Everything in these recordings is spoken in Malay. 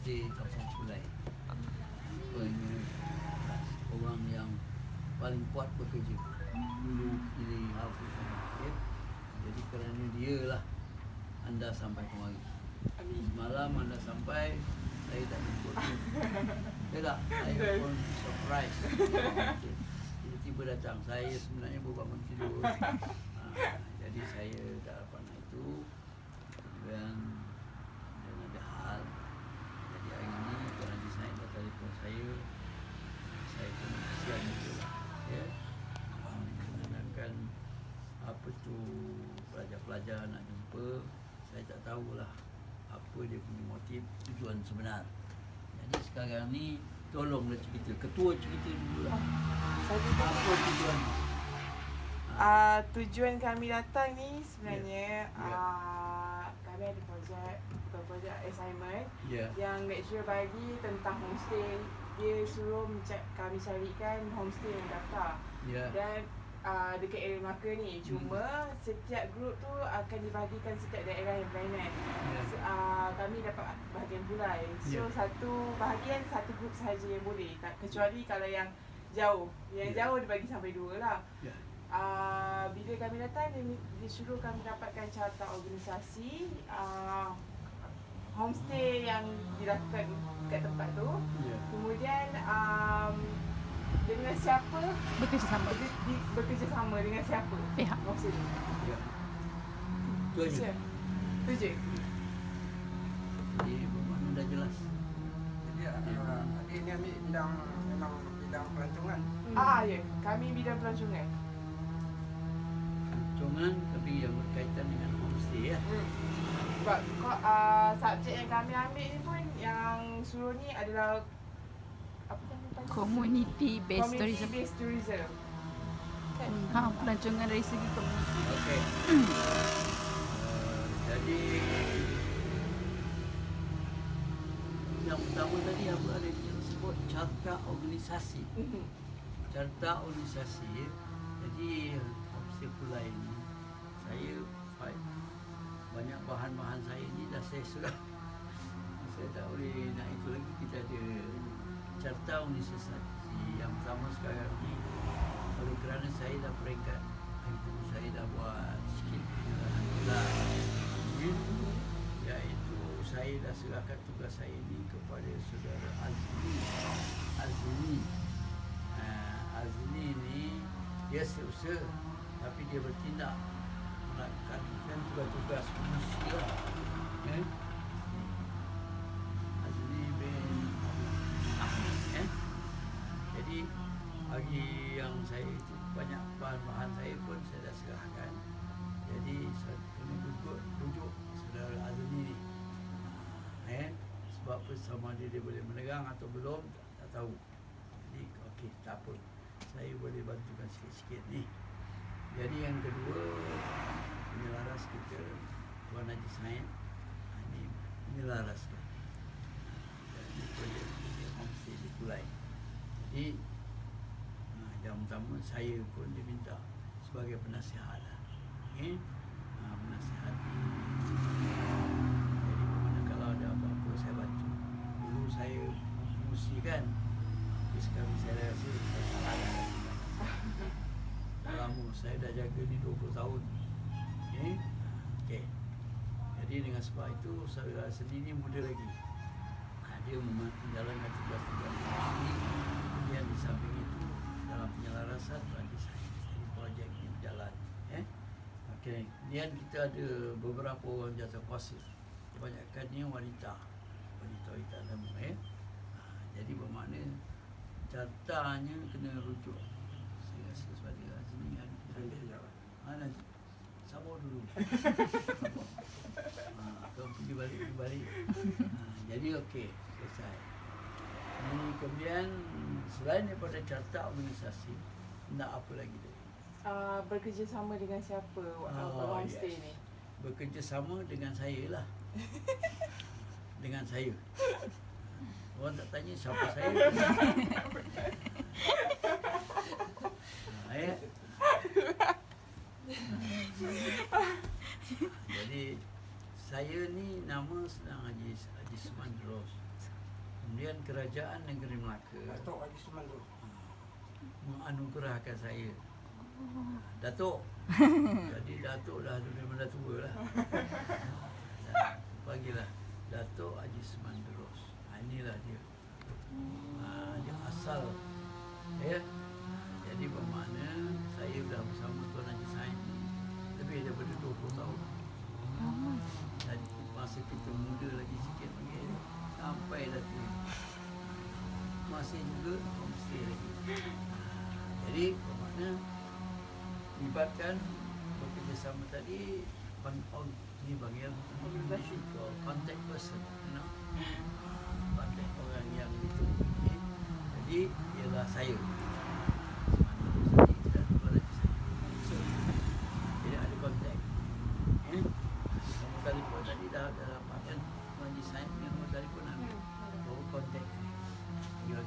homestay kawasan Sulai. Rupanya orang yang paling kuat bekerja, hulu hilir apa semua. Okay? Jadi kerana dia lah anda sampai kemari. Malam anda sampai, saya tak jemput. Tak, saya pun surprise. Okay. Tiba-tiba datang, saya sebenarnya baru bangun tidur. Jadi saya tak dapat nak itu. Kemudian ada hal. Jadi hari ini Tuan Haji Said dah telefon saya pun kesian juga lah. Ya. Menggunakan apa tu pelajar-pelajar nak jumpa, saya tak tahulah apa dia punya motif, tujuan sebenar. Jadi sekarang ni tolonglah cerita, ketua cerita dulu lah. Apa tujuan? Tujuan kami datang ni sebenarnya kami ada projek assignment yang lecturer bagi tentang homestay. Dia suruh kami carikan homestay yang daftar dan dekat area Melaka ni. Cuma setiap grup tu akan dibahagikan setiap daerah yang berlainan. Kami dapat bahagian Bulai. So satu bahagian satu grup sahaja yang boleh, kecuali kalau yang jauh. Yang jauh dibagi sampai 2 lah. Bila kami datang, dia suruh kami dapatkan carta organisasi homestay yang dilakukan kat tempat tu. Kemudian dengan siapa bekerjasama dengan siapa pihak homestay tu. Itu aja. Tu je. Jadi bermakna dah jelas. Jadi adik ni ambil bidang pelancongan. Ya, kami bidang pelancongan. Pelancongan tapi yang berkaitan dengan homestay ya. Sebab subjek yang kami ambil ni pun yang suruh ni adalah apa nama panggil? Community based tourism. Kan? Pelancongan dari segi komuniti. Okey. Jadi yang pertama tadi apa ada disebut carta organisasi. Carta organisasi. Jadi homestay Pulai ini saya banyak bahan-bahan saya ni dah saya serah. Saya tak boleh nak itu lagi. Kita ada carta organisasi yang pertama sekarang ni. Oleh kerana saya dah peringkat itu, saya dah buat sikit penyerahan gelar, iaitu saya dah serahkan tugas saya ini kepada saudara Azmi. Azmi ni dia seusaha tapi dia bertindak melakukan tugas-tugas manusia lah. Azmi bin Ahmad. Jadi bagi yang saya itu banyak bahan-bahan saya pun saya dah serahkan. Jadi saya kena rujuk saudara Azmi ni. Sebab apa, sama dia boleh menegang atau belum tak tahu. Jadi okey, tak apa. Saya boleh bantukan sikit-sikit ni. Jadi yang kedua, penyelaras kita Tuan Haji Said ini menyelaraskan. Jadi projek homestay di Pulai. Jadi yang pertama saya pun diminta sebagai penasihat lah. Menasihati. Jadi bagaimana kalau ada apa-apa saya bantu. Dulu saya promosikan, tapi sekarang saya rasa saya salah lah. Dah lama saya dah jaga ni 20 tahun. Okey. Jadi dengan sebab itu saudara sendiri muda lagi. Dia menjalankan tugas-tugas ini. Kemudian di samping itu dalam penyelarasan bagi saya. Jadi projek ini berjalan. Okey. Kemudian kita ada beberapa orang jasa kuasa. Kebanyakannya wanita lama. Jadi bermakna cartanya kena rujuk. Saya rasa sebagai sini nanti sabar dulu. Kau pergi balik. Jadi okey, selesai. Kemudian selain daripada carta organisasi, nak apa lagi tadi? Bekerjasama dengan siapa homestay ni? Bekerjasama dengan saya lah. Dengan saya. Orang tak tanya siapa saya. Jadi saya ni nama senang Haji Semandros. Kemudian Kerajaan Negeri Melaka Datuk Haji Sumantro. menganugerahkan saya Datuk. Jadi Datuk dah memang dah tua lah. Dan bagilah Datuk Haji Sumantros. Inilah dia. Dia asal ya. Jadi bermakna saya dah bersama Tuan Haji Sain lebih daripada 20 tahun. Dan masa kita muda lagi sikit lagi sampai dah tua. Masih juga homestay lagi. Jadi bermakna libatkan bekerjasama tadi ni bagian contact person, you know, contact orang yang ditunggu ni. Jadi ialah saya. Jadi ada kontak. Nombor telefon tadi dah dapat kan, Haji Sain punya nombor telefon ambil. Baru kontak dia.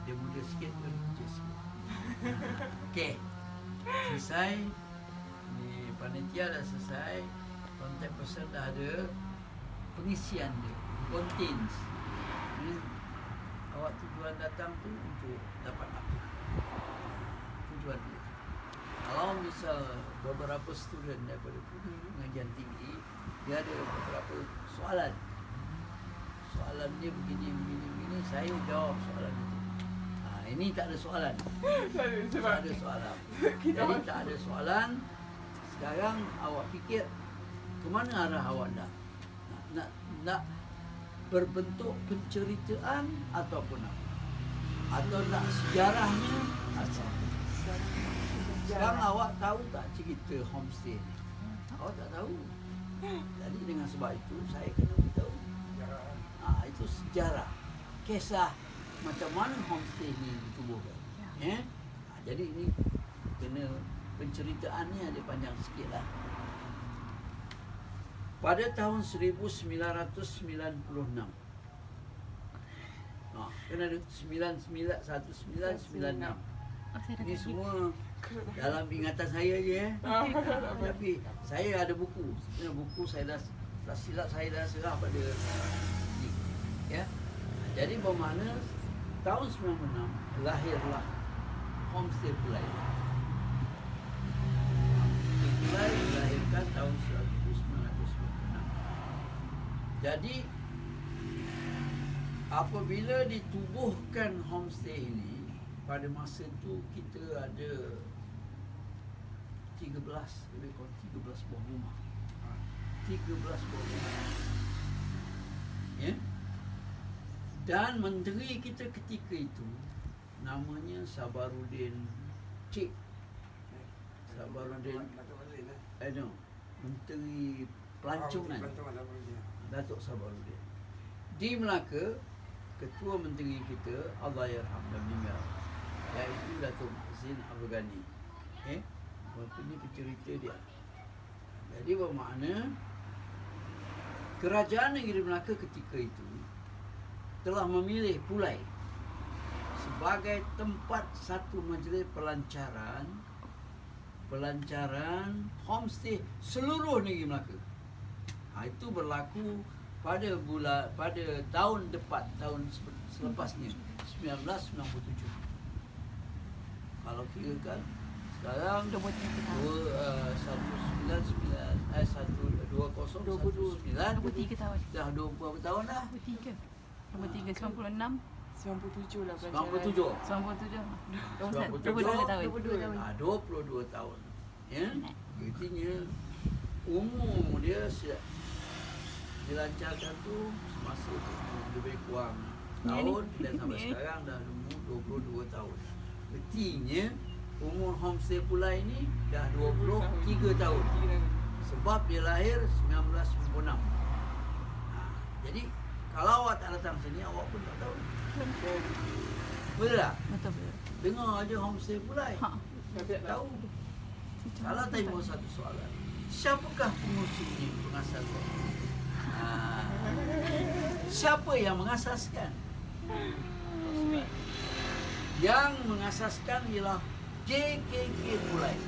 Dia muda sikit pun kerja sikit. Okey. Selesai. Ni panitia dah selesai. Kontak person dah ada. Pengisian dia. Contains. Ni awak tujuan datang tu untuk dapat apa? Tujuan dia. Kalau misal beberapa student daripada pengajian tinggi, dia ada beberapa soalan. Soalan dia begini, saya jawab soalan itu. Ini tak ada soalan. Tak ada soalan. Jadi tak ada soalan. Sekarang awak fikir ke mana arah awak nak berbentuk penceritaan ataupun apa? Atau nak sejarahnya asal? Sekarang awak tahu tak cerita homestay ni? Awak tak tahu. Jadi dengan sebab itu saya kena beritahu. Itu sejarah. Kisah macam mana homestay ni ditubuhkan. Jadi ini kena penceritaannya ada panjang sikit lah. Pada tahun 1996. Kan ada 1996. Ini semua dalam ingatan saya je. Tapi saya ada buku. Sebenarnya buku saya dah silap saya dah serah pada ya. Jadi bermakna tahun 96 lahirlah homestay Pulai. Pulai dilahirkan tahun 1996. Jadi apabila ditubuhkan homestay ini, pada masa itu kita ada 13, lebih kurang 13 buah rumah. 13 buah rumah. Ya. Dan menteri kita ketika itu namanya Sabarudin Cik Sabarudin Menteri Pelancongan Datuk Sabarudin. Di Melaka, Ketua Menteri kita Allahyarham dan meninggal, iaitu Datuk Mahzin Abdul Ghani. Ini pencerita dia. Jadi bermakna Kerajaan Negeri Melaka ketika itu telah memilih Pulai sebagai tempat satu majlis pelancaran homestay seluruh negeri Melaka. Itu berlaku pada tahun selepasnya 1997. Kalau kira kan sekarang 2019 tahun. Dah 20 tahun dah. 23 96 97 lah 97 22 tahun. 22 tahun. Ya. Artinya umur dia dilancarkan tu semasa lebih kurang tahun dan sampai sekarang dah umur 22 tahun. Artinya umur homestay Pulai ini dah 23 tahun. Sebab dia lahir 1996. Jadi kalau awak tak datang sini, awak pun tak tahu. Betul tak? Betul. Dengar aja homestay Pulai. Tak tahu. Kalau timbul satu soalan, siapakah pengusungnya, pengasasnya? Siapa yang mengasaskan? Yang mengasaskan ialah JKK Pulai.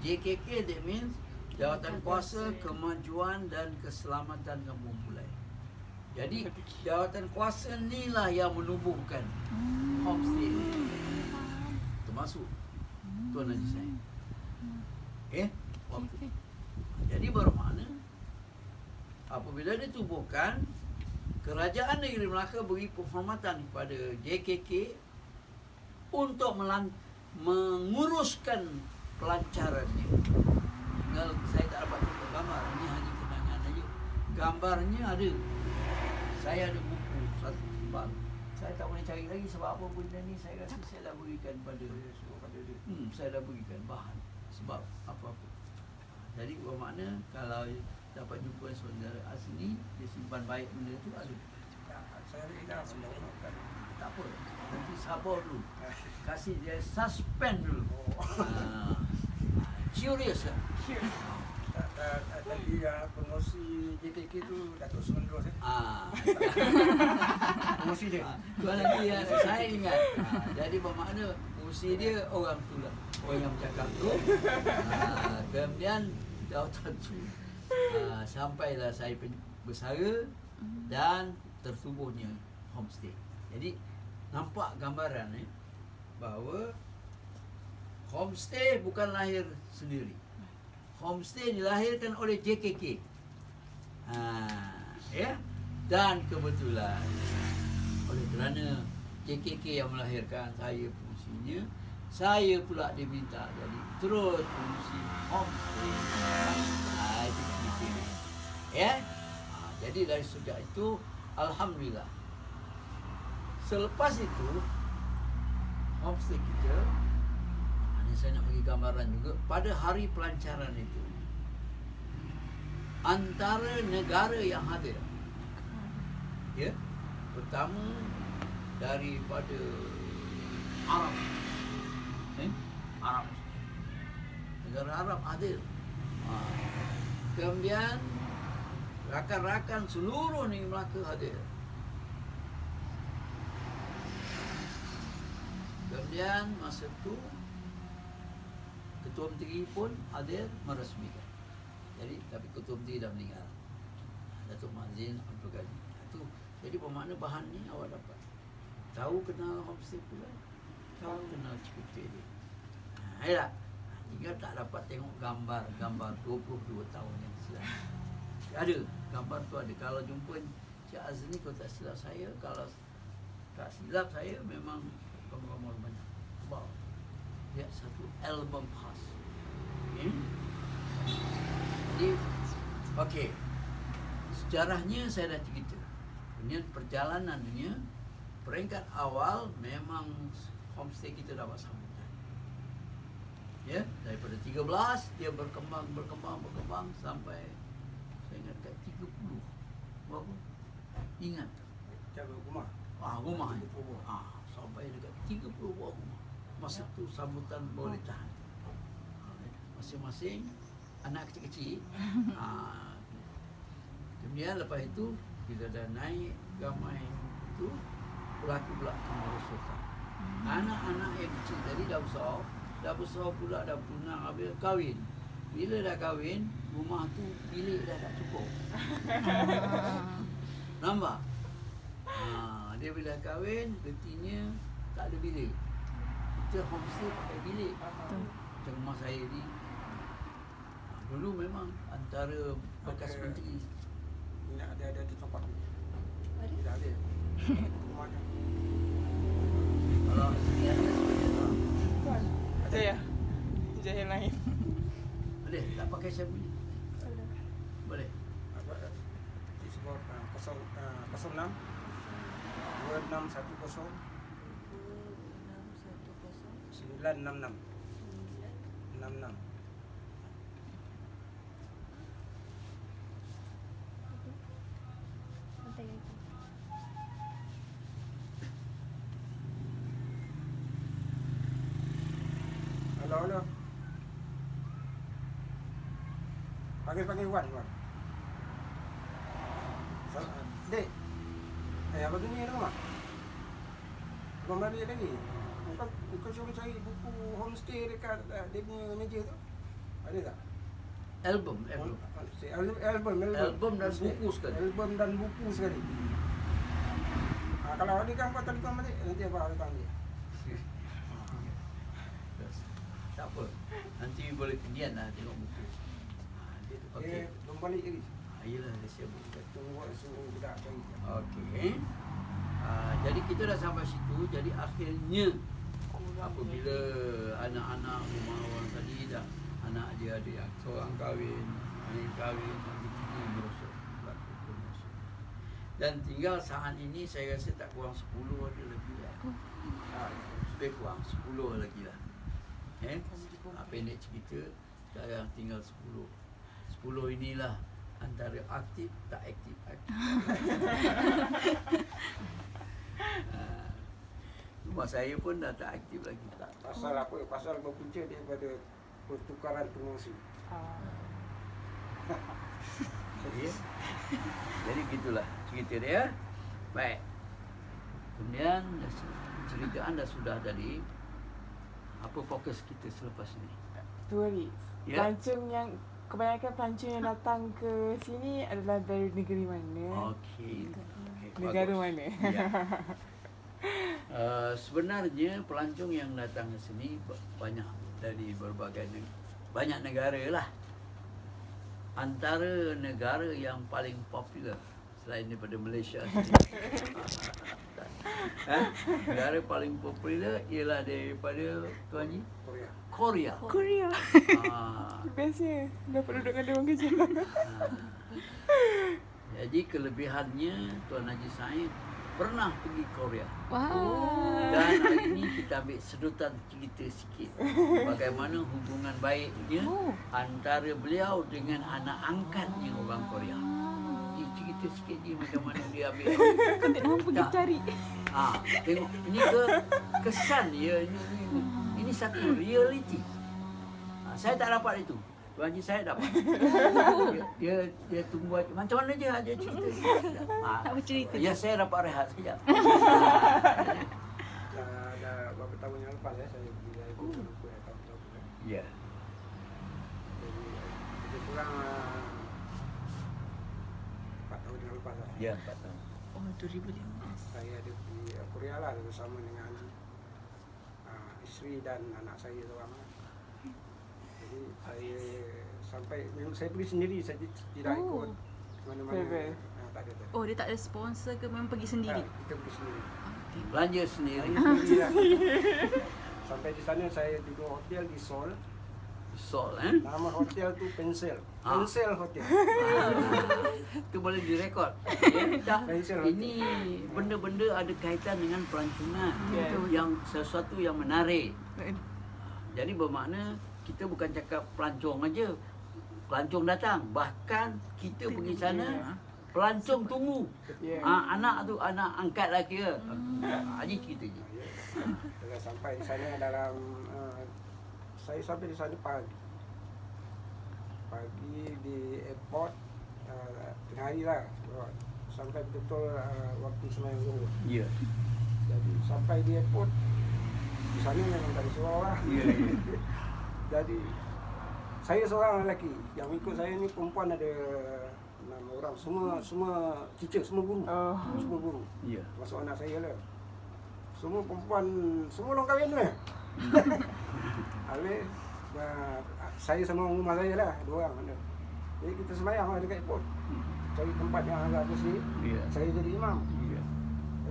JKK that means Jawatan Kuasa Kemajuan dan Keselamatan Kampung Pulai. Jadi jawatan kuasa ni lah yang menubuhkan homestay. Termasuk Tuan Haji Said. Waktu. Jadi bermakna apabila ditubuhkan, Kerajaan Negeri Melaka beri penghormatan kepada JKK untuk menguruskan pelancarannya. Tinggal saya tak dapat tunjuk gambar, ini hanya kenangan aja. Gambarnya ada. Saya ada buku satu sebab saya tak boleh cari lagi sebab apa benda ni saya rasa saya dah berikan pada saya dah berikan bahan sebab apa-apa. Jadi bermakna kalau dapat jumpa saudara asli, dia simpan baik benda tu ada. Saya dah sempat. Tak apa, nanti sabar dulu. Kasih dia suspend dulu. Curious kan? Tadi promosi JKK tu Datuk Sumendro saya. Promosi dia. Tuan nanti saya ingat. Jadi bermakna fungsi dia orang tu lah. Orang yang bercakap tu. Kemudian jawatan tu. Sampailah saya bersara dan tertubuhnya homestay. Jadi nampak gambaran bahawa homestay bukan lahir sendiri. Homestay dilahirkan oleh JKK. Ya. Dan kebetulan oleh kerana JKK yang melahirkan, saya fungsinya, saya pula diminta jadi terus fungsi homestay. Itu cerita. Ya. Jadi dari sejak itu alhamdulillah. Selepas itu homestay kita, saya nak bagi gambaran juga pada hari pelancaran itu, antara negara yang hadir, ya, pertama daripada Arab, Arab, negara Arab hadir. Kemudian rakan-rakan seluruh Negeri Melaka hadir. Kemudian masa itu Ketua Menteri pun hadir merasmikan. Jadi tapi Ketua Menteri dah meninggal, Datuk Mazin Abdul Ghani. Itu jadi bermakna bahan ni awak dapat tahu kenal homestay pula, tahu kenal cerita dia. Ayolah, tinggal tak dapat tengok gambar 22 tahun yang silam. Ada gambar tu ada. Kalau jumpa Cik Azni, kalau tak silap saya, kalau tak silap saya memang gambar-gambar banyak. Wow. Dia satu album khas. Jadi, okey. Sejarahnya saya dah cerita. Kemudian perjalanannya, peringkat awal memang homestay kita dapat sambutan. Ya, daripada 13 dia berkembang sampai saya ingat kat 30. Berapa? Ingat. Jaga rumah. Rumah. Sampai dekat 30 buah rumah. Masa tu sambutan boleh tahan. Masing-masing anak kecil-kecil. Kemudian lepas itu bila dah naik ramai itu, berlaku pula kemerosotan. Anak-anak yang kecil tadi dah besar pula, dah tunang, habis kahwin. Bila dah kahwin, rumah tu bilik dah tak cukup. Nampak? Dia bila kahwin, retinya tak ada bilik. Kita homestay pakai bilik. Macam rumah saya ni. Dulu memang antara bekas menteri. Ini ada tempat ni. Tidak ada. Rumahnya. Kalau sini ada sebenarnya. Ada ya? Kerja yang lain. Boleh tak pakai saya punya? Boleh. Di sebuah 06 2610 966 66. Halo. Panggil Wan. Dek. Apa tu ni rumah? Belum balik lagi. Bukan suruh cari buku homestay dekat dia punya meja tu. Ada tak? Album. Album dan buku sekali. Album dan buku sekali. Kalau adik kan kau tadi kau mati, nanti abang ada tanya. Tak apa. Nanti boleh kemudian lah tengok buku. Okey. Belum balik lagi. Yelah, dia siap buku. Tunggu suruh budak cari. Okey. Jadi kita dah sampai situ. Jadi akhirnya apabila anak-anak rumah orang tadi dah, anak dia ada yang seorang kahwin, ada yang kahwin, begitu merosot. Dan tinggal saat ini saya rasa tak kurang 10 ada lagi lah. Lebih kurang 10 lagi lah. Pendek cerita, sekarang tinggal 10. 10 inilah antara aktif tak aktif. Rumah saya pun dah tak aktif lagi. Pasal apa? Pasal berpunca daripada pertukaran pengungsi. Jadi gitulah cerita dia. Baik. Kemudian cerita anda sudah tadi. Apa fokus kita selepas ni? Turis. Pelancong yang kebanyakan pelancong yang datang ke sini adalah dari negeri mana? Okey. Negara mana? Ya. Sebenarnya pelancong yang datang ke sini banyak dari berbagai banyak negara lah. Antara negara yang paling popular selain daripada Malaysia negara paling popular ialah daripada Tuan Haji? Korea. Biasanya dapat duduk dengan orang kerja. Jadi kelebihannya Tuan Haji Said pernah pergi Korea. Wah. Dan hari ini kita ambil sedutan cerita sikit bagaimana hubungan baiknya antara beliau dengan anak angkatnya orang Korea. Dia cerita sikit je macam mana dia ambil. Kan tak mampu pergi cari. Tengok ini kesan ya, ini satu reality. Saya tak dapat itu. Tuan Haji saya dapat. Dia tunggu macam mana je aja cerita. Tak bercerita. Ya, saya dapat rehat sekejap. Dah beberapa tahun yang lepas saya pergi dari buku tahun-tahun. Ya. Jadi lebih kurang 4 tahun yang lepas lah. Ya, 4 tahun. Oh, 2015. Saya ada pergi Korea lah bersama dengan isteri dan anak saya seorang. Jadi saya sampai memang saya pergi sendiri, saya tidak ikut mana-mana. Tak ada. Oh, dia tak ada sponsor ke, memang pergi sendiri? Kita pergi sendiri. Belanja sendiri. Sampai di sana saya duduk hotel di Seoul. Sol, Nama hotel tu Pencil. Pencil Hotel. Itu boleh direkod. Ini benda-benda ada kaitan dengan pelancongan. Yang sesuatu yang menarik. Jadi bermakna kita bukan cakap pelancong aja. Pelancong datang, bahkan kita pergi sana pelancong tunggu. Anak tu anak angkat lah kira. Haji cerita je. Sampai di sana dalam saya sampai di sana pagi di airport tengah hari lah, sampai betul waktu sembahyang zuhur. Ya. Jadi sampai di airport di sana memang tak ada seorang lah. Ya. Jadi saya seorang lelaki, yang ikut saya ni perempuan ada 6 orang, semua teacher, semua guru. Semua guru. Ya. Masuk anak saya lah. Semua perempuan, semua orang kahwin lah. Habis saya sama rumah saya lah, 2 orang ada. Jadi kita sembahyang lah dekat airport. Cari tempat yang agak bersih. Saya jadi imam.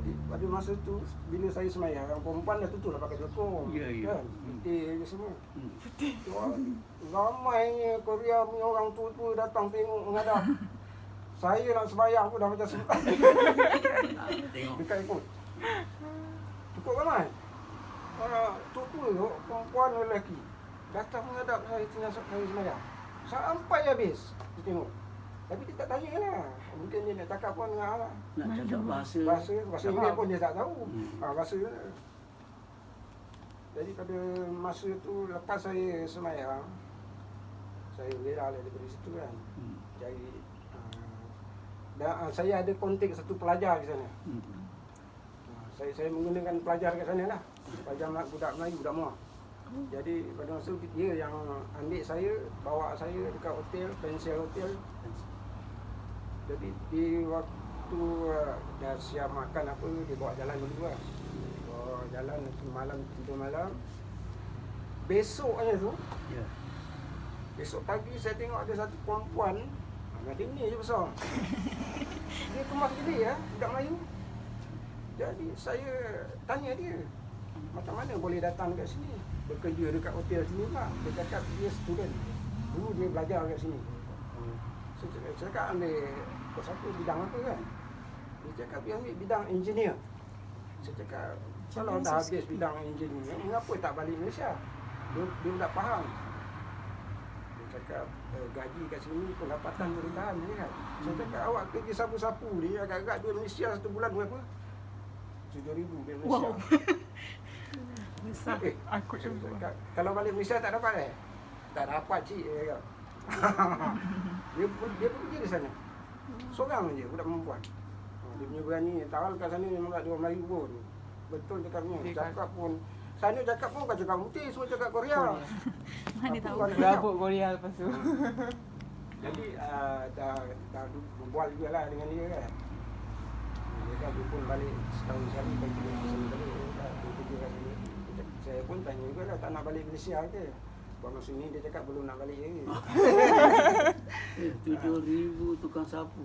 Jadi pada masa tu bila saya sembahyang, orang perempuan dah tutup lah pakai telekong. Kan? Putih je semua. Putih. Ramainya Korea punya orang tua-tua datang tengok menghadap. Saya nak sembahyang pun dah macam sempat. Tengok. Dekat airport. Cukup ramai. Tua-tua tu, perempuan lelaki datang menghadap saya tengah saya sembahyang. Sampai habis dia tengok. Tapi dia tak tanya lah. Mungkin dia nak cakap pun dengan Nak cakap bahasa Inggeris pun dia tak tahu. Bahasa jadi pada masa tu lepas saya sembahyang, saya berak daripada situ kan. Jadi dan saya ada kontak satu pelajar di sana. Saya menggunakan pelajar kat sana lah. Pelajar budak Melayu, budak Muar. Jadi pada masa itu dia yang ambil saya, bawa saya dekat hotel, pensil hotel. Jadi di waktu dah siap makan apa, dia bawa jalan dulu lah. Bawa jalan malam, tidur malam. Besoknya tu, Ya. besok pagi saya tengok ada satu perempuan, macam ni je besar. Dia kemas gila ya, budak Melayu. Jadi saya tanya dia, macam mana boleh datang kat sini? Bekerja dekat hotel sini pula. Dia cakap dia student. Dulu dia belajar kat sini. Saya cakap ambil kos satu bidang apa kan? Dia cakap dia ambil bidang engineer. Saya cakap kalau dah habis bidang engineer, mengapa tak balik Malaysia? Dia tak faham. Dia cakap gaji kat sini pendapatan boleh tahan ni kan. Saya cakap awak kerja sapu-sapu ni agak-agak duit Malaysia satu bulan berapa? 7,000 duit Malaysia. Wow. Besar. Aku Saya cuba. cakap, kalau balik Malaysia tak dapat Tak dapat cik, dia cakap. dia pergi di sana. Seorang je, budak perempuan. Dia punya berani, tawal kat sana memang tak ada orang Melayu pun. Betul cakapnya. Cakap pun, sana cakap pun bukan cakap putih, semua cakap Korea. Mana tahu. Berabuk Korea lepas tu. Jadi dah berbual jugalah dengan dia kan. Dia kata dia pun balik setahun sekali bagi dia sini balik. Dia kerja kat sini. Saya pun tanya juga lah, tak nak balik Malaysia ke? Baru sini dia cakap belum nak balik lagi. 7,000 tukang sapu.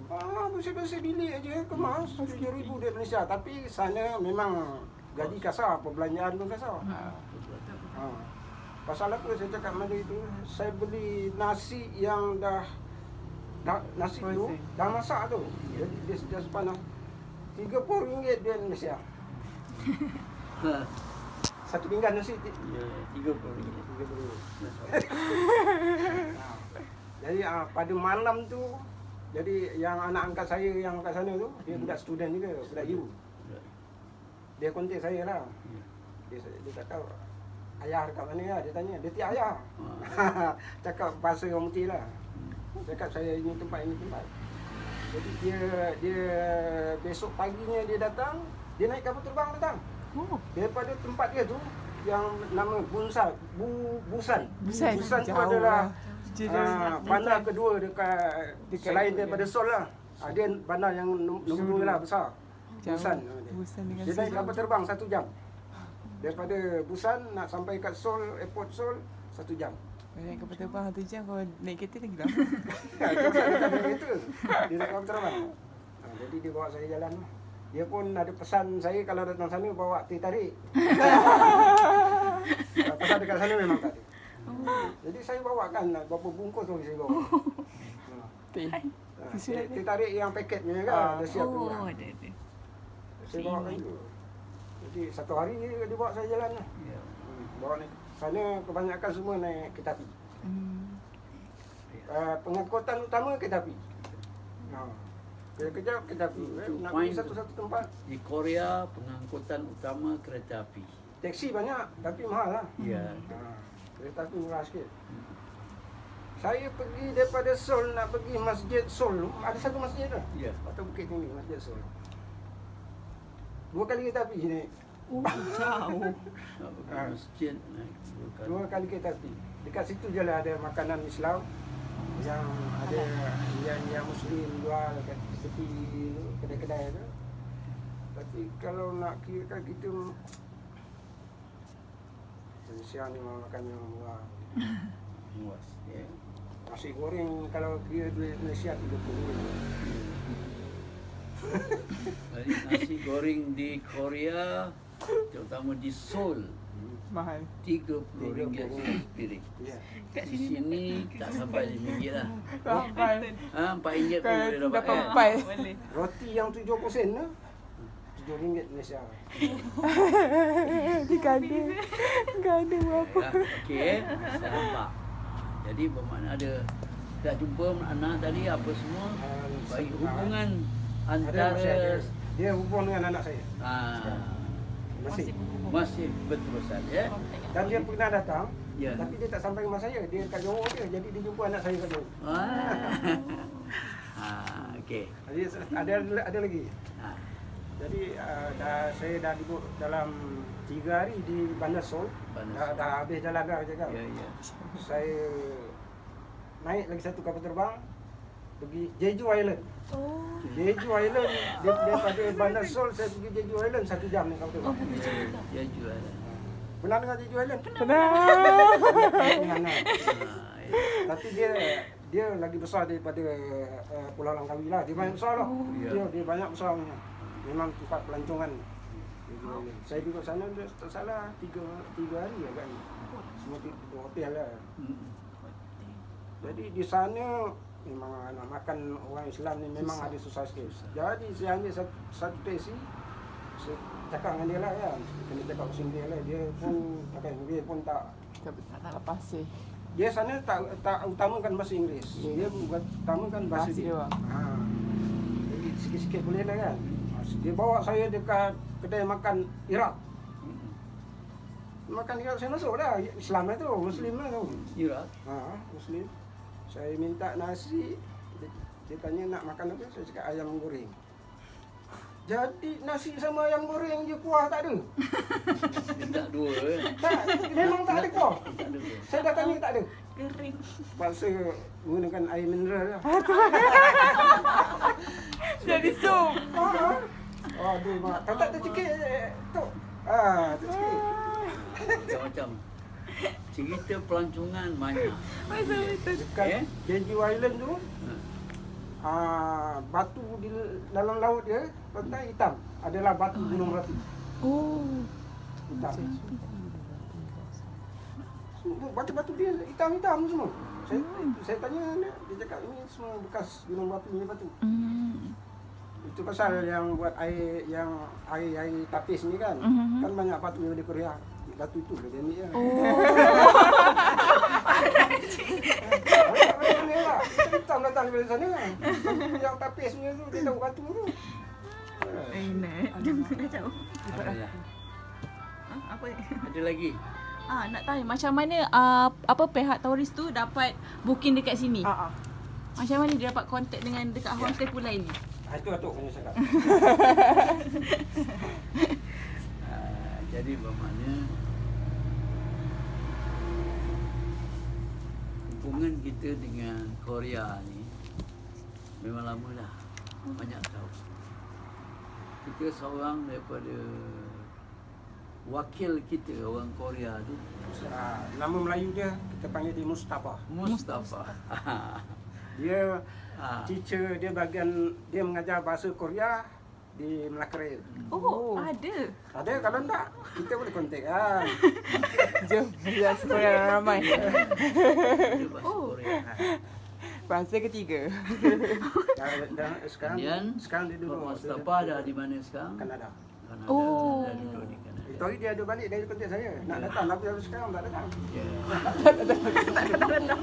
Bersih-bersih bilik aja kemas 7,000 dia Malaysia. Tapi sana memang gaji kasar, perbelanjaan pun kasar. Pasal apa saya cakap mana itu? Saya beli nasi yang dah nasi tu dah masak tu. Jadi dia sejak sepanas RM30 dia Malaysia. Satu pinggan nasi Ya, RM30. Jadi pada malam tu, jadi yang anak angkat saya yang kat sana tu, dia budak student juga, budak U. Dia kontak saya lah. Dia cakap, ayah dekat mana lah? Dia tanya, dia tiap ayah. Cakap bahasa orang putih lah. Cakap saya ini tempat. Jadi dia besok paginya dia datang, dia naik kapal terbang datang. Daripada tempat dia tu yang nama Busan tu adalah bandar kedua dekat selain daripada Seoul lah. Dia bandar yang nombor 2 lah besar. Busan. Dia naik kapal terbang 1 jam. Daripada Busan nak sampai kat Seoul, airport Seoul 1 jam. Naik kapal terbang 1 jam, kalau naik kereta lagi lama. Dia tak naik kereta. Dia naik kapal terbang. Jadi dia bawa saya jalan lah. Dia pun ada pesan saya kalau datang sana bawa teh tarik. Pasal dekat sana memang tak ada. Jadi saya bawakan berapa bungkus tu saya bawa. Teh tarik yang paketnya kan, dah siap tu. Ada. Saya bawakan tu. Jadi satu hari dia bawa saya jalan lah. Bawa naik sana kebanyakan semua naik kereta api. Pengangkutan utama kereta api. Kejap kereta api. Nak pergi satu-satu tempat. Di Korea, pengangkutan utama kereta api. Teksi banyak tapi mahal lah. Ya. Kereta api murah sikit. Saya pergi daripada Seoul nak pergi Masjid Seoul. Ada satu masjid tu. Ya. Atau Bukit Tinggi, Masjid Seoul. 2 kali kereta api ni. Jauh. Nak pergi masjid naik 2 kali. 2 kali kereta api. Dekat situ je lah ada makanan Islam yang ada yang Muslim jual kat tepi kedai-kedai tu. Tapi kalau nak kirakan kita Malaysia ni makan yang murah. Luas. Ya. Nasi goreng kalau kira duit Malaysia 30. Jadi nasi goreng di Korea, terutama di Seoul, Mahal. RM30 sepiring. Ya. Di sini tak sampai RM5 lah. Sampai. RM4 pun boleh dapat. Dapat Kan? 4. Boleh. Roti yang 70 sen tu RM7 Malaysia. Dia ganda. Ganda berapa? Okey, saya nampak. Jadi bermakna ada dah jumpa Ana tadi apa semua baik hubungan antara Dia hubung dengan anak saya. Masih berterusan ya. Dan dia pernah datang. Ya. Tapi dia tak sampai rumah saya. Dia kat Johor dia. Jadi dia jumpa anak saya kat Johor. Okey. Jadi ada lagi. Jadi saya dah duduk dalam 3 hari di Bandar Sol. Dah habis Jalaga cakap. Ya. Saya naik lagi satu kapal terbang pergi Jeju Island. Oh. Jeju Island daripada Bandar Sol saya pergi Jeju Island 1 jam naik kapal terbang. Ya jual. Pernah dengar Jeju Island? Pernah. Tapi dia lagi besar daripada Pulau Langkawi lah. Dia banyak besar lah. Dia banyak besar. Memang tempat pelancongan. Saya duduk sana tak salah 3 hari agaknya. Semua di hotel lah. Jadi di sana memang nak makan orang Islam ni memang ada susah sikit. Jadi saya ambil satu taxi. Saya cakap dengan dia lah kan. Kena cakap pasal dia lah. Dia pun tak pasti. Dia sana tak utamakan bahasa Inggeris. Dia utamakan bahasa dia. Jadi sikit-sikit boleh lah kan. Dia bawa saya dekat kedai makan Iraq. Makan Iraq saya masuk dah. Islam lah tu, Muslim lah tu. Iraq? Muslim. Saya minta nasi. Dia tanya nak makan apa? Saya cakap ayam goreng. Jadi nasi sama ayam goreng je, kuah tak ada. Minta 2 kan? Tak, memang tak ada kuah. Tak ada. Saya dah tanya tak ada. Kering. Paksa menggunakan air mineral lah. Jadi sup. Aduh, mak. Tak tercekik tu. Tercekik. Macam-macam. Cerita pelancongan banyak. Dekat Jeju Island tu, batu di dalam laut dia, pantai hitam. Adalah batu gunung berapi. Oh. Hitam. Batu-batu dia hitam-hitam semua. Saya tanya dia cakap ini semua bekas gunung berapi ni batu. Itu pasal yang buat air tapis ni kan. Kan banyak batu yang di Korea. Batu itu boleh ambil ya. Hitam datang dari sana. Yang tapis punya tu dia tahu batu tu. Nak jauh. Alhamdulillah. Apa ni? Ada lagi? Nak tanya macam mana apa pihak turis tu dapat booking dekat sini? Macam mana dia dapat kontak dengan dekat homestay Pulai ni? Itu atuk punya cakap. Jadi bermakna hubungan kita dengan Korea ni memang lama dah. Banyak tahu. Kita seorang daripada wakil kita orang Korea tu, Nama Melayu dia kita panggil dia Mustafa. Dia teacher, dia mengajar bahasa Korea di Melaka Raya. Oh, ada. Ada, kalau tak kita boleh kontak kan. Jom, bahasa Korea ramai. Dia bahasa Korea. Bahasa ketiga. Dan sekarang dia duduk. Mustafa dah di mana sekarang? Kanada. Kanada. Oh. Dah duduk di Kanada. Itu hari dia ada balik dari kontak saya. Nak datang tapi sekarang tak datang.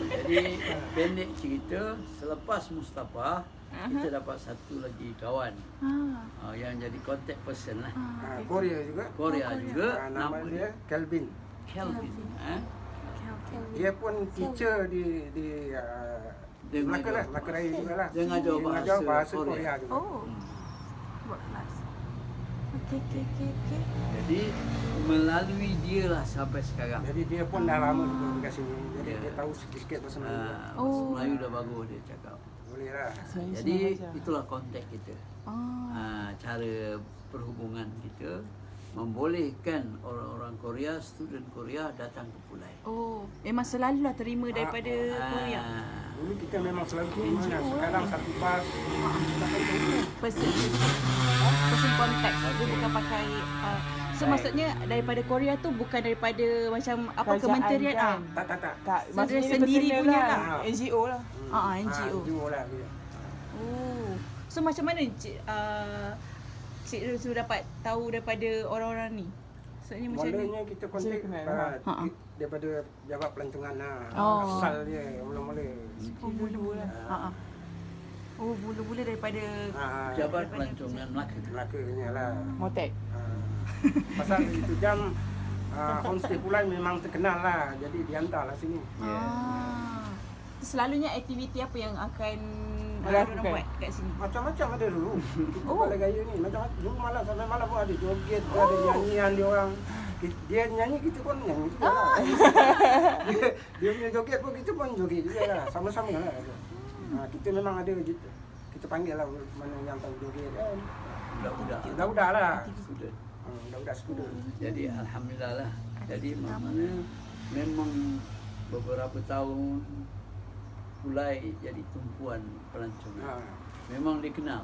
Jadi pendek cerita, selepas Mustafa kita dapat satu lagi kawan yang jadi contact person lah. Korea juga. Korea juga. Nama dia Kelvin. Kelvin. Dia pun teacher di Melaka lah, Melaka Raya juga lah. Dia ngajar bahasa Korea juga. Oh. Buat kelas. Okey. Jadi melalui dia lah sampai sekarang. Jadi dia pun dah lama duduk dekat sini. Jadi dia tahu sikit-sikit bahasa Melayu. Bahasa Melayu dah bagus dia cakap. Boleh lah. Jadi itulah kontak kita. Cara perhubungan kita membolehkan orang-orang Korea, student Korea datang ke Pulai. Oh, memang selalulah terima daripada Korea. Dulu kita memang selalu terima. Sekarang satu pas. Person contact. Dia bukan pakai so maksudnya daripada Korea tu bukan daripada macam apa Kerajaan kementerian kan? Tak. Maksudnya dia sendiri personal punya lah. lah. NGO lah. NGO. NGO lah dia. Oh. So macam mana Cik Rul dapat tahu daripada orang-orang ni? Maksudnya macam ni. Mulanya kita kontak daripada Jabatan Pelancongan lah. Asal dia mula-mula. Mula-mula. Oh, mula-mula daripada Jabatan Pelancongan Melaka. Melaka punya lah. Motek. Pasal itu jam homestay Pulai memang terkenal lah. Jadi dihantarlah sini. selalunya aktiviti apa yang akan Melakukan. orang buat kat sini? Macam-macam ada dulu. Kita Oh. balai gaya ni macam-macam. Dulu malam sampai malam pun ada joget, ada nyanyian dia orang. Dia nyanyi, kita pun nyanyi juga lah. Dia punya joget pun kita pun joget juga lah. Sama-sama lah. Kita memang ada kita panggil lah mana yang tahu joget kan. Budak-budak lah. Student. Budak-budak student. Jadi alhamdulillah lah. Jadi mana memang beberapa tahun mulai jadi tumpuan pelancongan. Memang dikenal.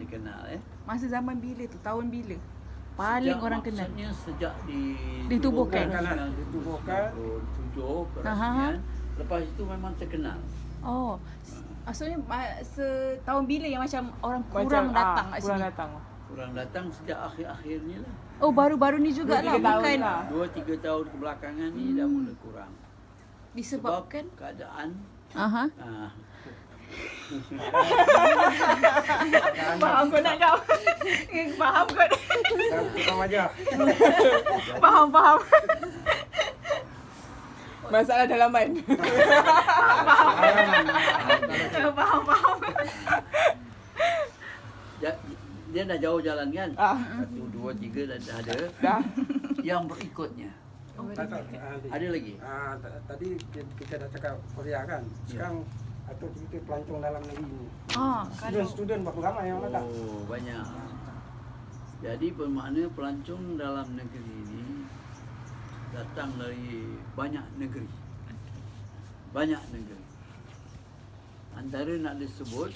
Dikenal Masa zaman bila tu? Tahun bila? Paling orang kenal. Maksudnya sejak Ditubuhkan. Ditubuhkan. 7 perasmian. Lepas itu memang terkenal. Oh. Maksudnya setahun bila yang macam orang kurang datang kat kurang sini? datang. Kurang datang sejak akhir-akhir ni lah. Oh, baru-baru ni jugalah, 2-3 tahun bukan lah. 2-3 tahun kebelakangan ni dah mula kurang. disebabkan Sebab keadaan aha. Faham kau nak kau. Faham kot. Tukang aja. Faham. Masalah dalaman. Faham. Dia dah jauh jalan kan? 1, 2, 3 dah ada. Dah. Yang berikutnya ada lagi? Tadi kita dah cakap Korea kan. Sekarang atau kita pelancong dalam negeri ni. Student berapa ramai yang datang? Oh, banyak. Jadi bermakna pelancong dalam negeri ini datang dari banyak negeri. Banyak negeri. Antara nak disebut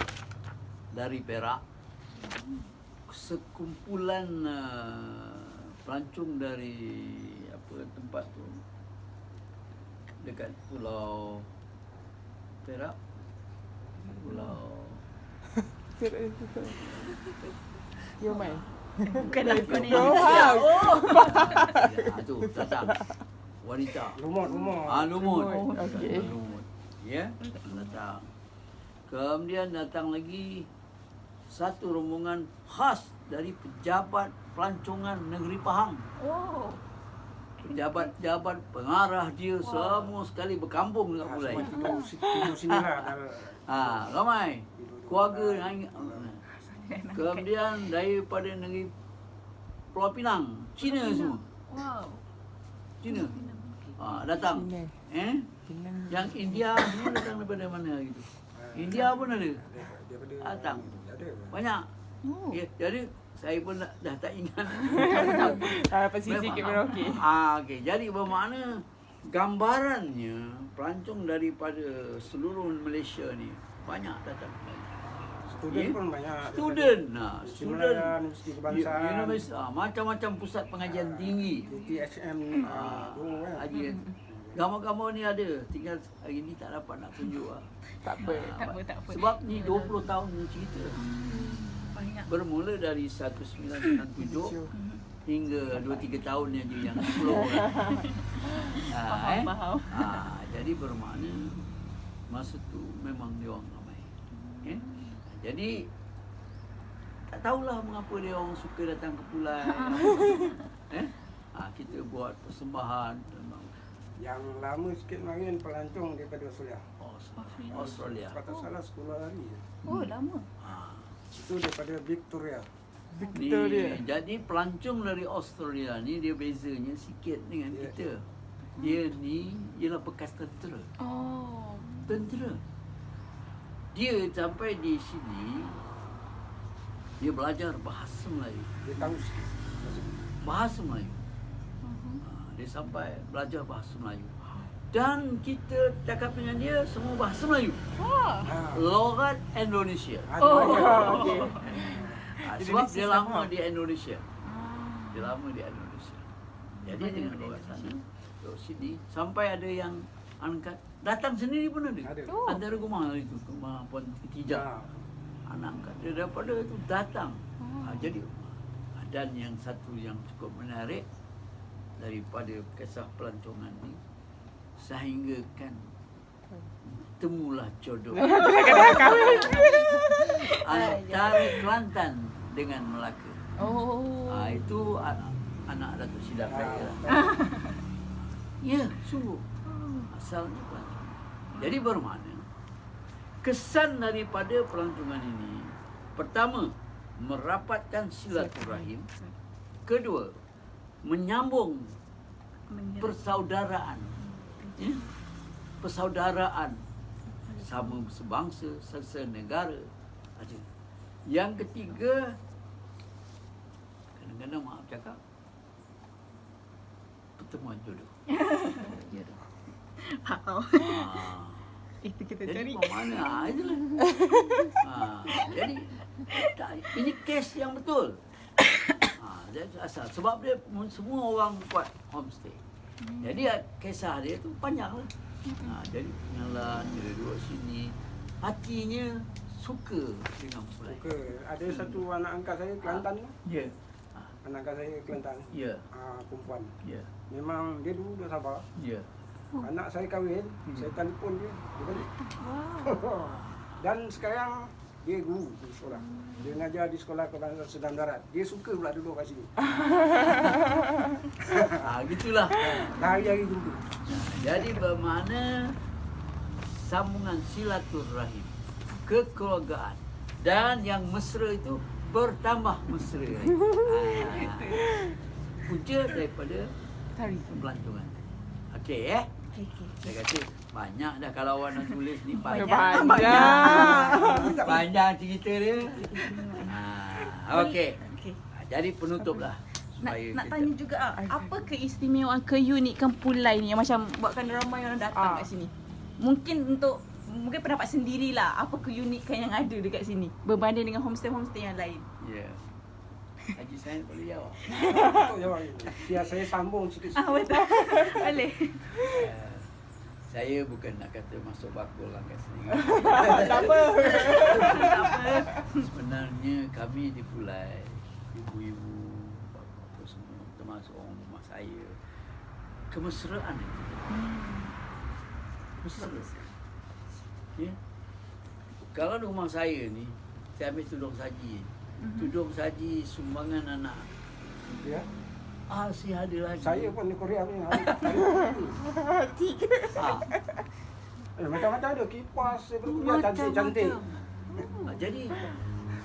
dari Perak, sekumpulan pelancong dari apa tempat tu dekat Pulau Perak, Pulau Yo mai. Bukan aku ni. Faham. tu datang wanita. Lumut. Lumut. Okey. Lumut. Ya, datang. Kemudian datang lagi satu rombongan khas dari pejabat pelancongan negeri Pahang. Oh. Pejabat-pejabat pengarah dia semua sekali berkampung dekat Mulai. Tidur sini lah. Ramai keluarga. Kemudian daripada negeri Pulau Pinang, Cina semua. Wow. Cina. Datang. Cina. Yang India semua datang daripada mana gitu. India pun ada. Datang. Banyak. Ya, jadi saya pun dah tak ingat. Pesisir ke Merauke. Okey. Jadi bermakna gambarannya pelancong daripada seluruh Malaysia ni banyak datang. Student pun banyak. Student. Student Universiti Kebangsaan. Universiti macam-macam pusat pengajian tinggi. TSM Haji. Gambar-gambar ni ada. Tinggal hari ni tak dapat nak tunjuk Tak apa. Tak apa. Sebab ni 20 tahun ni cerita. Banyak. Bermula dari 1997 hingga 2-3 tahun yang dia yang slow. Faham. Jadi bermakna masa tu memang dia orang ramai. Jadi tak tahulah mengapa dia orang suka datang ke Pulai. Kita buat persembahan. Yang lama sikit main pelancong daripada Australia. Australia. Kalau tak salah 10 hari. Oh, lama. Itu daripada Victoria. Jadi pelancong dari Australia ni dia bezanya sikit dengan kita. Dia ni ialah bekas tentera. Oh. Tentera. Dia sampai di sini dia belajar bahasa Melayu. Dia tahu sikit. Bahasa Melayu. Dia sampai belajar bahasa Melayu. Dan kita cakap dengan dia semua bahasa Melayu. Logat Indonesia. Okey. Sebab dia lama di Indonesia. Dia lama di Indonesia. Jadi dengan logat sana, duduk sini sampai ada yang angkat datang sendiri pun ada. Antara rumah itu, rumah Puan Tijak. Anak angkat dia daripada itu datang. Jadi dan yang satu yang cukup menarik daripada kisah pelancongan ni, sehingga kan temulah jodoh antara Kelantan dengan Melaka. Itu anak Datuk Sidang Raya. Ya, sungguh asalnya pelancongan. Jadi bermakna kesan daripada pelancongan ini, pertama, merapatkan silaturahim. Kedua, menyambung persaudaraan. Ya? Persaudaraan sama sebangsa, senegara. Ada. Yang ketiga, kadang-kadang maaf cakap, pertemuan jodoh. Itu kita Jadi cari. mana itulah. Jadi ini kes yang betul. Jadi asal sebab dia semua orang buat homestay. Jadi kisah dia tu panjang lah. Jadi penyalan dia duduk sini, hatinya suka dengan Melayu. Suka. Ada satu anak angkat saya Kelantan. Ya. Anak angkat saya Kelantan. Ya. Perempuan. Ya. Memang dia dulu dah sabar. Ya. Anak saya kahwin, saya telefon dia balik. Dan sekarang dia guru di sekolah. Dia mengajar di sekolah Kebangsaan Sedang Darat. Dia suka pula duduk kat sini. Gitulah. Dah hari-hari dulu. Jadi bermakna sambungan silaturahim, kekeluargaan, dan yang mesra itu bertambah mesra. Punca daripada pelancongan. Okey Saya kata banyak dah kalau awak nak tulis ni panjang cerita dia. Okey. Jadi penutuplah. Nak tanya juga apa keistimewaan, keunikan Pulai ni yang macam buatkan ramai orang datang kat sini? Mungkin pendapat sendirilah apa keunikan yang ada dekat sini berbanding dengan homestay yang lain. Ya. Haji Sain boleh jawab. Jawab. Biar saya sambung sikit-sikit. Betul. Boleh. Saya bukan nak kata masuk bakul lah kat sini. Tak apa. Sebenarnya kami di Pulai, ibu-ibu, bapa semua, termasuk orang rumah saya, kemesraan itu. Mesra. Ya. Kalau di rumah saya ni, saya ambil tudung saji. Tudung saji sumbangan anak. Ya. Si ada lagi. Saya pun di Korea ni. Macam-macam ada kipas, berkuliah cantik-cantik. Jadi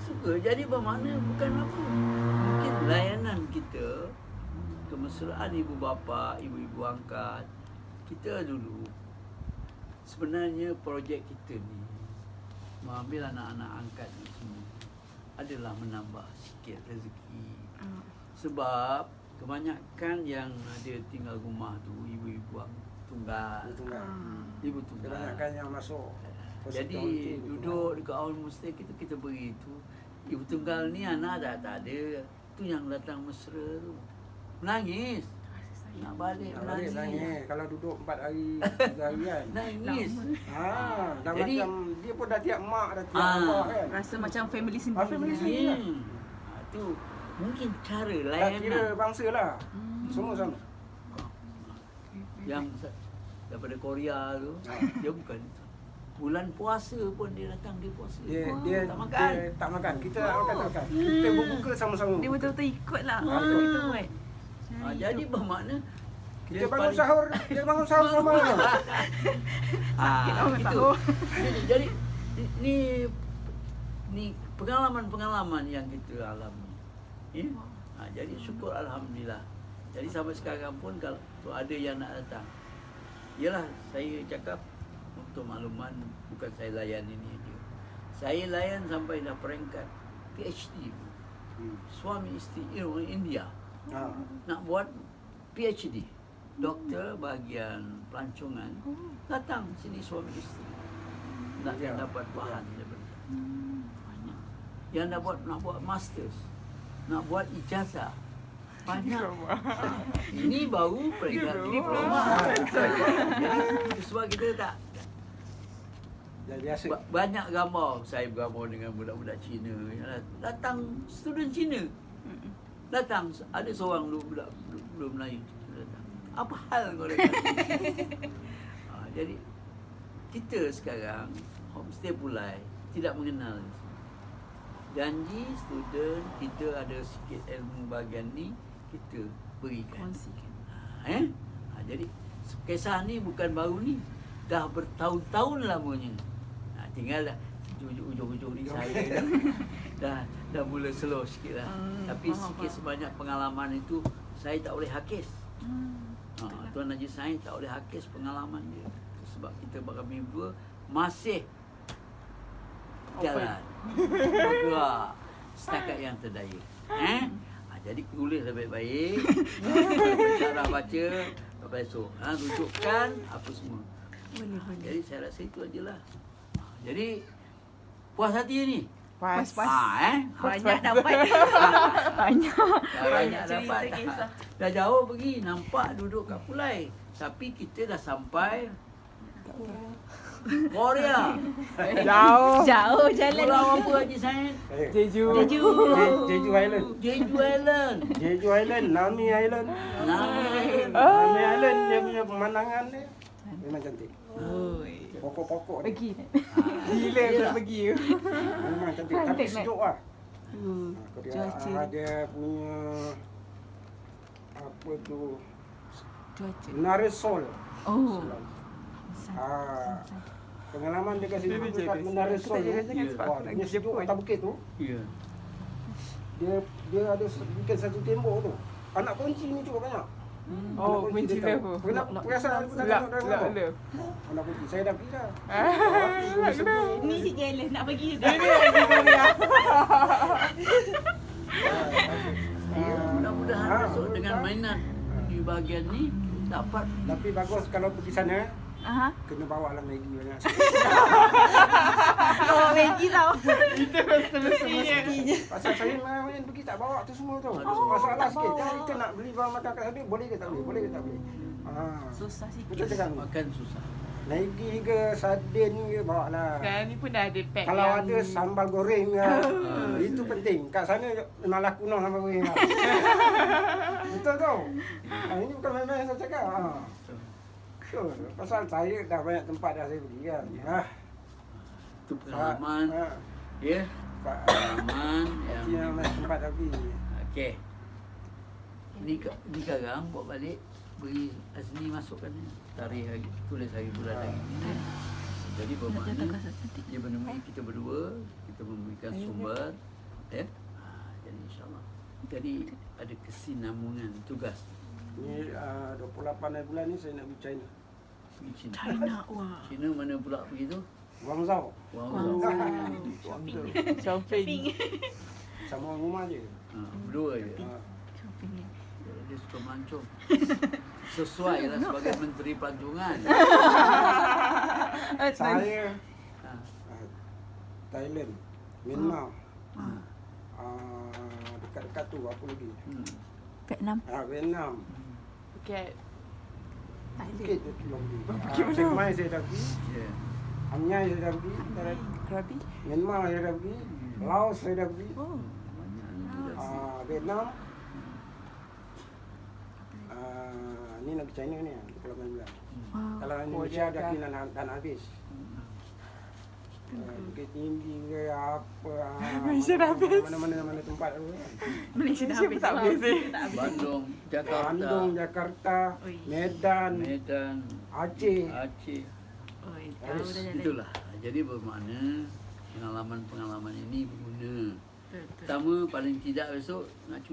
suka. Jadi bermakna bukan apa. Mungkin layanan kita, kemesraan ibu bapa, ibu-ibu angkat, kita dulu sebenarnya projek kita ni mengambil anak-anak angkat ni semua adalah menambah sikit rezeki. Sebab kebanyakan yang ada tinggal rumah tu ibu-ibu tunggal. Ibu tunggal. Kebanyakan yang masuk. Jadi duduk dekat awal mesti kita beri tu. Ibu tunggal ni anak dah tak ada. Tu yang datang mesra tu. Menangis. Nak balik menangis. Kalau duduk 4 hari, 3 hari kan. Nangis. Dah Jadi macam dia pun dah tiap mak, dah tiap abah kan. Rasa macam family sendiri. Family sendiri. Tu mungkin cara Dah layanan. kira bangsa lah. Semua sama. Yang daripada Korea tu, dia bukan bulan puasa pun dia datang, dia puasa. Dia tak makan. Dia tak makan. Kita tak makan. Kita berbuka sama-sama. Dia betul-betul ikutlah apa kita buat. Jadi bermakna kita bangun sahur, dia bangun sahur sama. Itu. Jadi ni pengalaman-pengalaman yang kita alami. Ya? Jadi syukur alhamdulillah. Jadi sampai sekarang pun kalau ada yang nak datang, yalah saya cakap untuk makluman, bukan saya layan ini aja. Saya layan sampai dah peringkat PhD. Suami isteri orang India nak buat PhD, doktor bahagian pelancongan, datang sini suami isteri nak dapat bahan daripada banyak. Yang nak buat masters, nak buat ijazah banyak. Ini baru peringkat diploma. Sebab kita tak biasa. Banyak gambar. Saya bergambar dengan budak-budak Cina. Datang student Cina. Datang ada seorang budak Melayu datang. Apa hal kau datang? Jadi kita sekarang homestay Pulai tidak mengenal. Janji student kita ada sikit ilmu bahagian ni kita berikan. Jadi kisah ni bukan baru ni. dah bertahun-tahun lamanya. Tinggal dah ujung-ujung ni saya dah mula slow sikit lah. Tapi sikit sebanyak pengalaman itu saya tak boleh hakis. Tuan Haji Sain tak boleh hakis pengalaman dia. Sebab kita kami berdua masih jalan bergerak setakat yang terdaya. Jadi tulis baik-baik, cara baca, besok tunjukkan apa semua. Boleh. Jadi saya rasa itu ajalah. Jadi puas hati ni. Puas. Banyak dapat. Banyak dapat. cerita kisah. Dah jauh pergi, nampak duduk kat Pulai. Tapi kita dah sampai Korea. Jauh jalan. Pulau apa Haji Sain? Jeju. Jeju Island. Jeju Island. Jeju Island, Nami Island. Nami Island dia punya pemandangan dia memang cantik. Oi. Pokok-pokok dia. Pergi. Gila aku pergi. Memang cantik tapi sejuk lah. Cuaca. Dia punya apa tu Cuaca. Menara Sol. Oh. Pengalaman dia kasi Dia dekat jadi Menara Sol. jangan sebab Wah, dia sejuk atas bukit tu. Ya. Dia ada bikin satu tembok tu. Anak kunci ni cukup banyak. Oh, kunci dia level. tahu. Pernah perasaan aku dah Lak, tengok lak, dalam lak. anak kunci. Saya dah pergi dah. Ni si jealous nak pergi dah. Mudah-mudahan besok dengan mainan di bahagian ni dapat. Tapi bagus kalau pergi sana Aha. kena bawa lah Maggi banyak. Oh, Maggie tau. Itu semestinya. Pasal saya main pergi tak bawa tu semua tu. Masalah sikit. Jadi kita nak beli barang makan kat sana boleh ke tak boleh? Boleh ke tak boleh? Susah sikit. Betul cakap. Makan susah. Maggi ke sardin ke bawa lah. Sekarang ni pun dah ada pack Kalau yang ada sambal goreng ke, itu penting. Kat sana memang laku no sambal goreng. Betul tu. Ini bukan main-main saya cakap. Betul. Pasal saya dah banyak tempat dah saya pergi kan. Itu pengalaman. Ya. Pengalaman yang Yang banyak tempat dah pergi. okey. Ni sekarang buat balik beri Azni masukkan ni. Tarikh hari, tulis hari bulan hari ni. Jadi bermakna dia menemui kita berdua, kita memberikan sumber, ya. Jadi insyaAllah. Jadi ada kesinambungan tugas. Ni 28 hari bulan ni saya nak pergi China. Pergi China. Wah. China mana pula pergi tu? Guangzhou. shopping. Sama orang rumah je. Berdua je. Shopping. Dia suka melancong. Sesuai lah sebagai Menteri Pelancongan. Saya Thailand, Myanmar. Dekat-dekat tu apa lagi? Vietnam. Vietnam. Phuket. Bukit tu belum pergi. Chiang Mai saya dah pergi. Ya. Hang Nhai saya dah pergi. Krabi. Myanmar saya dah pergi. Laos saya dah pergi. Oh. Vietnam. Ni nak pergi China ni kalau bulan. Kalau Indonesia dah kena dan habis. Bukit Tinggi ke apa. Malaysia dah habis. Mana tempat tu kan. Malaysia dah habis. tak habis eh. Bandung, Jakarta, Bandung, Jakarta, Oi. Medan, Aceh. Oi, tahu Habis. dah jalan. Itulah. Jadi bermakna pengalaman-pengalaman ini berguna. Betul. Pertama paling tidak besok nak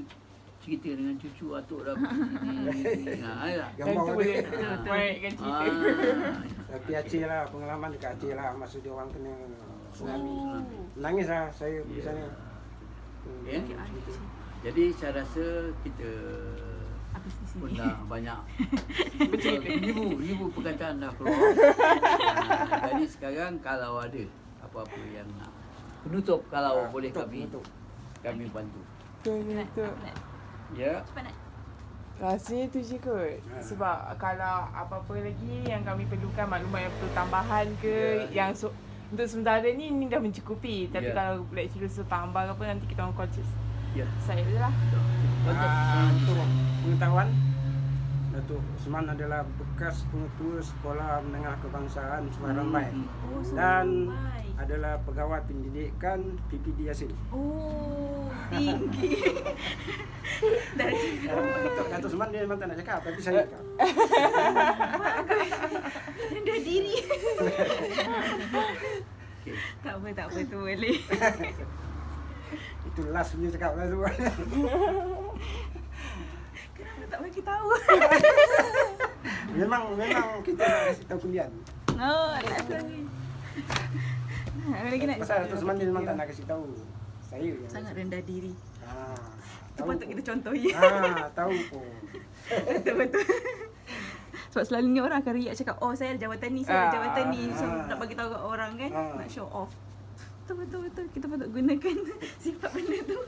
cerita dengan cucu atuk dah begini. Ya. Gambar tu boleh baikkan cerita. Tapi Aceh lah, pengalaman dekat Aceh lah. Masa dia orang kena tsunami. Oh. Nangis lah saya pergi sana. Ya. Jadi saya rasa kita Habis di pun sini. dah banyak ribu perkataan dah keluar. Jadi sekarang kalau ada apa-apa yang nak penutup, kalau boleh kami bantu. Betul. Ya. Cepat nak. Rasanya tu je kot. Sebab kalau apa-apa lagi yang kami perlukan maklumat yang perlu tambahan ke yang untuk sementara ni dah mencukupi. Tapi kalau lecturer suruh tambah ke apa nanti kita orang call Ya. saya je lah. Untuk pengetahuan, Datuk Osman adalah bekas pengetua Sekolah Menengah Kebangsaan Semarang Baik. Oh, Dan adalah pegawai pendidikan PPD Yasin. Oh, tinggi. Dari Datuk Seman dia memang tak nak cakap, tapi saya cakap. rendah diri. Okay. Tak apa tu boleh. Itu last punya cakap lah tu. Kenapa tak bagi tahu? memang kita nak kasih tahu kuliah. Oh, tak tahu. Apa lagi nak? Pasal Datuk Seman dia memang tak nak kasih tahu. Saya yang Sangat rendah diri. tahu Patut pun. kita contohi. Tahu pun. Betul. Sebab selalunya orang akan riak cakap, oh saya ada jawatan ni, saya ada jawatan ni. So nak bagi tahu kat orang kan, nak show off. Betul. Kita patut gunakan sifat benda tu.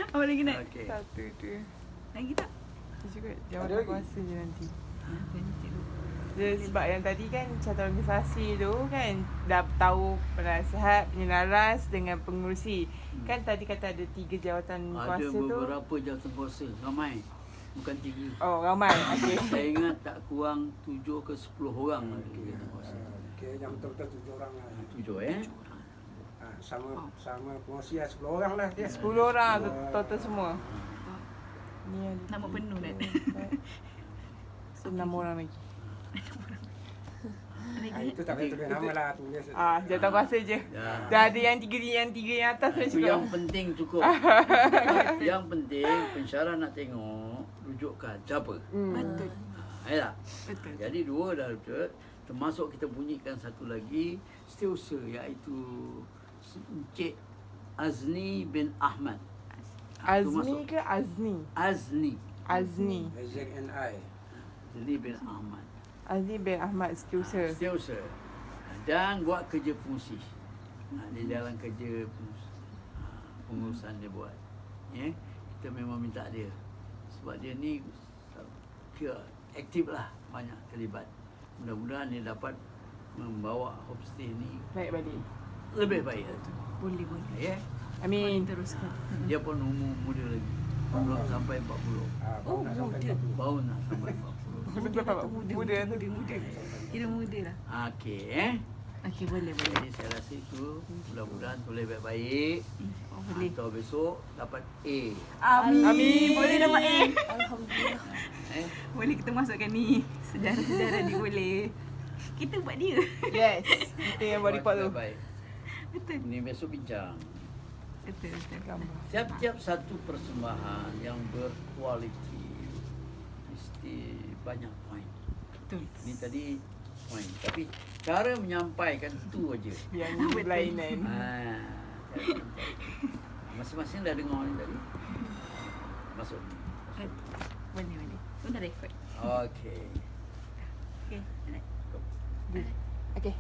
Apa lagi nak? Okay. Satu tu. Lagi tak? Itu juga Ada jawatan lagi? kuasa je nanti. Dia sebab yang tadi kan catatan organisasi tu kan dah tahu penasihat, penyelaras dengan pengurusi. Kan tadi kata ada 3 jawatan Ada kuasa tu. beberapa jawatan kuasa, ramai. Bukan 3. Oh, ramai. Okey. Saya ingat tak kurang 7 ke 10 orang ada jawatan kuasa. Okey, yang betul-betul 7 orang lah. 7 Sama pengurusi 10 orang lah dia. 10 orang total semua. Ni ada Nama penuh dah. 6 orang lagi. Itu tak payah tulis nama lah, tulis. Jawatan kuasa je. Dah ada yang tiga yang atas dah Itu cukup. yang penting cukup. Yang penting pensyarah nak tengok rujukan siapa. Betul. Ya. Betul. Jadi 2 dah betul. Termasuk kita bunyikan satu lagi setiausaha iaitu Encik Azni bin Ahmad. Azmi ke Azni? Azni ZNI. Azni bin Ahmad. Azni bin Ahmad Setiausaha. Setiausaha. Dan buat kerja fungsi. Di dalam kerja pengurusan dia buat. Ya. Kita memang minta dia. Sebab dia ni aktif lah, banyak terlibat. Mudah-mudahan dia dapat membawa homestay ni Baik balik. lebih baik lagi. Boleh. Ya. Amin. Teruskan. Dia pun umur muda lagi. Belum sampai 40. Oh, Nak sampai muda. 40. Baru nak sampai 40. Muda tu. Muda. Kira muda lah. Okey. Okey, boleh. Jadi saya rasa itu mudah-mudahan boleh baik-baik. Oh, boleh. Atau besok dapat A. Amin. Boleh dapat A. Alhamdulillah. Boleh kita masukkan ni. Sejarah-sejarah ni boleh. Kita buat dia. Yes. Kita yang buat report tu. Baik. Betul. Ini besok bincang. Betul. Gambar. Tiap-tiap satu persembahan yang berkualiti mesti banyak poin. Betul. Ini tadi poin. Tapi cara menyampaikan itu aja. Yang berlainan. Cara menyampaikan. Masing-masing dah dengar ni tadi. Masuk ni. Boleh. Tu dah rekod. Okey. Okey. Okay.